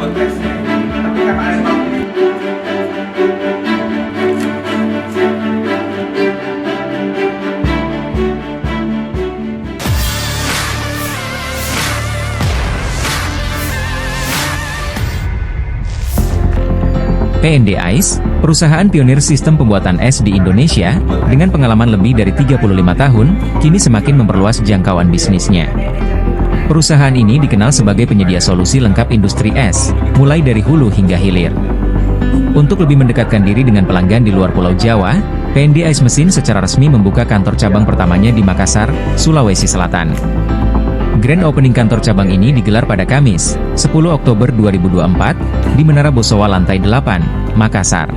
buat tesnya. Tapi karena ada PND Ice, perusahaan pionir sistem pembuatan es di Indonesia, dengan pengalaman lebih dari 35 tahun, kini semakin memperluas jangkauan bisnisnya. Perusahaan ini dikenal sebagai penyedia solusi lengkap industri es, mulai dari hulu hingga hilir. Untuk lebih mendekatkan diri dengan pelanggan di luar Pulau Jawa, PND Ice Mesin secara resmi membuka kantor cabang pertamanya di Makassar, Sulawesi Selatan. Grand opening kantor cabang ini digelar pada Kamis, 10 Oktober 2024, di Menara Bosowa Lantai 8, Makassar.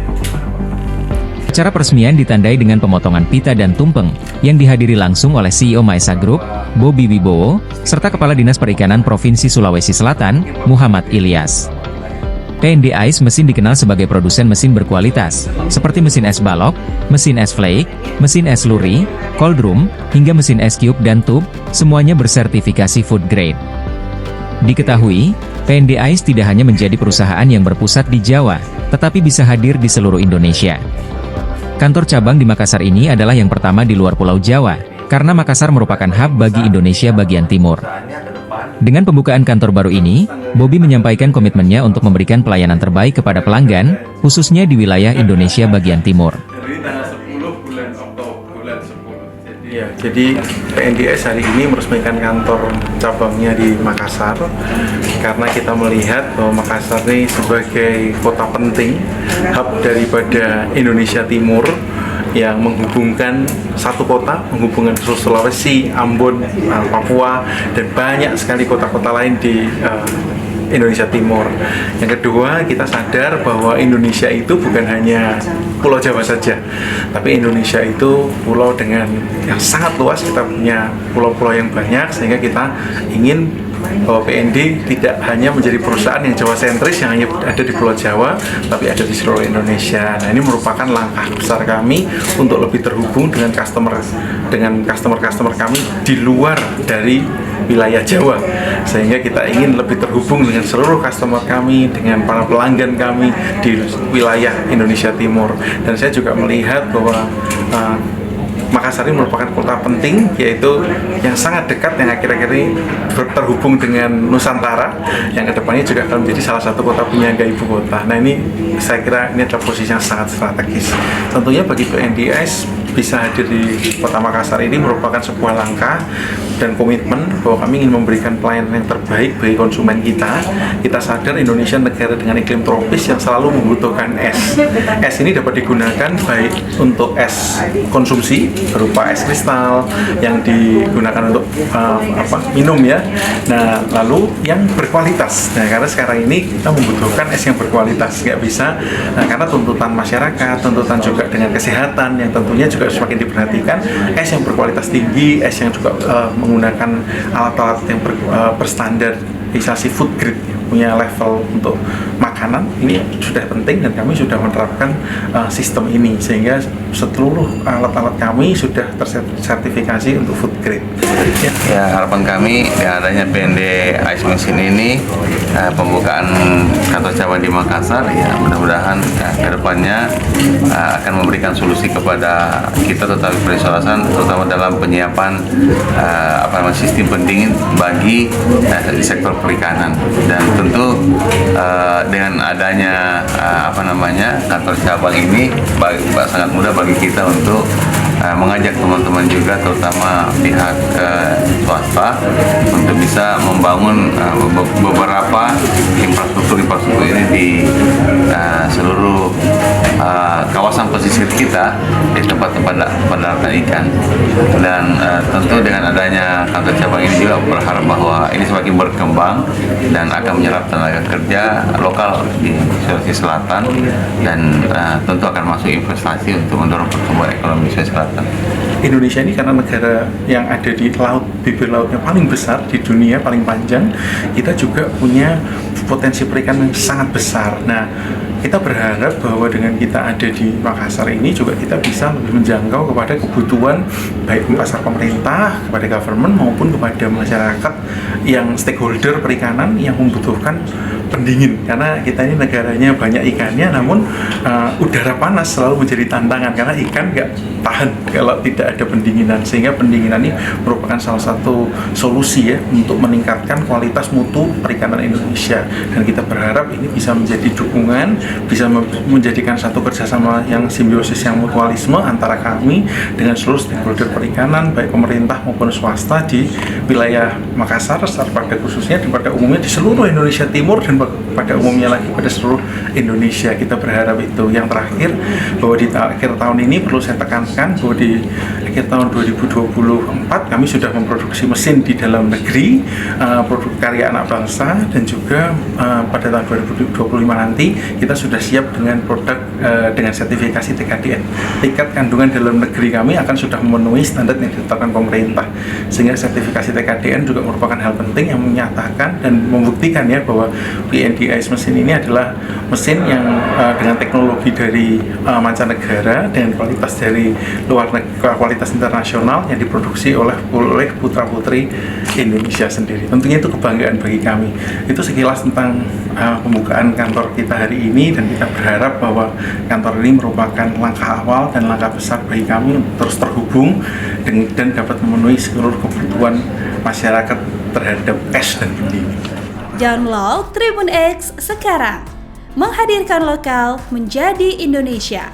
Acara peresmian ditandai dengan pemotongan pita dan tumpeng, yang dihadiri langsung oleh CEO Maesa Group, Bobby Wibowo, serta Kepala Dinas Perikanan Provinsi Sulawesi Selatan, Muhammad Ilyas. PND Ice Mesin dikenal sebagai produsen mesin berkualitas, seperti mesin es balok, mesin es flake, mesin es luri, cold room, hingga mesin es cube dan tube, semuanya bersertifikasi food grade. Diketahui, PND Ice tidak hanya menjadi perusahaan yang berpusat di Jawa, tetapi bisa hadir di seluruh Indonesia. Kantor cabang di Makassar ini adalah yang pertama di luar Pulau Jawa, karena Makassar merupakan hub bagi Indonesia bagian timur. Dengan pembukaan kantor baru ini, Bobby menyampaikan komitmennya untuk memberikan pelayanan terbaik kepada pelanggan, khususnya di wilayah Indonesia bagian timur. dari tanggal 10 bulan Oktober bulan 10. Ya, jadi PNDS hari ini meresmikan kantor cabangnya di Makassar karena kita melihat bahwa Makassar ini sebagai kota penting, hub daripada Indonesia Timur, yang menghubungkan satu kota, menghubungkan Sulawesi, Ambon, Papua, dan banyak sekali kota-kota lain di Indonesia Timur. Yang kedua, kita sadar bahwa Indonesia itu bukan hanya Pulau Jawa saja, tapi Indonesia itu pulau dengan yang sangat luas. Kita punya pulau-pulau yang banyak, sehingga kita ingin bahwa PND tidak hanya menjadi perusahaan yang Jawa sentris yang hanya ada di Pulau Jawa, tapi ada di seluruh Indonesia. Nah, ini merupakan langkah besar kami untuk lebih terhubung dengan customer kami di luar dari wilayah Jawa, sehingga kita ingin lebih terhubung dengan seluruh customer kami, dengan para pelanggan kami di wilayah Indonesia Timur. Dan saya juga melihat bahwa Makassar ini merupakan kota penting, yaitu yang sangat dekat, yang akhir-akhir ini terhubung dengan Nusantara, yang kedepannya juga akan menjadi salah satu kota penyangga ibu kota. Nah, ini saya kira ini adalah posisi yang sangat strategis. Tentunya bagi PNDS bisa hadir di kota Makassar ini merupakan sebuah langkah dan komitmen bahwa kami ingin memberikan pelayanan yang terbaik bagi konsumen kita. Kita sadar Indonesia negara dengan iklim tropis yang selalu membutuhkan es. Es ini dapat digunakan baik untuk es konsumsi berupa es kristal yang digunakan untuk minum ya. Nah, lalu yang berkualitas. Nah, karena sekarang ini kita membutuhkan es yang berkualitas, nggak bisa. Nah, karena tuntutan masyarakat, tuntutan juga dengan kesehatan yang tentunya juga semakin diperhatikan, es yang berkualitas tinggi, es yang juga menggunakan alat-alat yang berstandarisasi food grade, punya level untuk makanan, ini sudah penting dan kami sudah menerapkan sistem ini, sehingga seluruh alat-alat kami sudah tersertifikasi untuk food grade. Ya, harapan kami dengan adanya PND Ice Mesin ini, pembukaan kantor cabang di Makassar, ya mudah-mudahan kedepannya akan memberikan solusi kepada kita terutama persoalan, terutama dalam penyiapan sistem pendingin bagi di sektor perikanan. Dan tentu dengan adanya kantor cabang ini sangat mudah bagi kita untuk mengajak teman-teman juga, terutama pihak swasta, untuk bisa membangun beberapa infrastruktur ini di seluruh kawasan pesisir kita, di tempat-tempat pendaratan ikan. Dan tentu dengan adanya kantor cabang ini juga berharap bahwa ini semakin berkembang dan akan menyerap tenaga kerja lokal di Sulawesi Selatan, dan tentu akan masuk investasi untuk mendorong pertumbuhan ekonomi Sulawesi Selatan. Indonesia ini karena negara yang ada di laut, bibir lautnya paling besar di dunia, paling panjang, kita juga punya potensi perikanan yang sangat besar. Nah, kita berharap bahwa dengan kita ada di Makassar ini juga kita bisa lebih menjangkau kepada kebutuhan baik pasar pemerintah, kepada government maupun kepada masyarakat yang stakeholder perikanan yang membutuhkan pendingin, karena kita ini negaranya banyak ikannya, namun udara panas selalu menjadi tantangan karena ikan nggak tahan kalau tidak ada pendinginan, sehingga pendinginan ini merupakan salah satu solusi ya untuk meningkatkan kualitas mutu perikanan Indonesia. Dan kita berharap ini bisa menjadi dukungan, bisa menjadikan satu kerjasama yang simbiosis, yang mutualisme antara kami dengan seluruh stakeholder perikanan, baik pemerintah maupun swasta di wilayah Makassar, pada khususnya dan pada umumnya di seluruh Indonesia Timur, dan pada umumnya lagi pada seluruh Indonesia. Kita berharap itu. Yang terakhir, bahwa di akhir tahun ini perlu saya tekankan bahwa di akhir tahun 2024 kami sudah memproduksi mesin di dalam negeri, produk karya anak bangsa, dan juga pada tahun 2025 nanti kita sudah siap dengan produk dengan sertifikasi TKDN. Tingkat kandungan dalam negeri kami akan sudah memenuhi standar yang ditetapkan pemerintah, sehingga sertifikasi TKDN juga merupakan hal penting yang menyatakan dan membuktikan ya bahwa BND Ice mesin ini adalah mesin yang dengan teknologi dari mancanegara, dengan kualitas dari luar negeri, kualitas internasional, yang diproduksi oleh putra-putri Indonesia sendiri. Tentunya itu kebanggaan bagi kami. Itu sekilas tentang pembukaan kantor kita hari ini, dan kita berharap bahwa kantor ini merupakan langkah awal dan langkah besar bagi kami untuk terus terhubung dan dapat memenuhi seluruh kebutuhan masyarakat terhadap es dan pendingin. Download Tribun X sekarang, menghadirkan lokal menjadi Indonesia.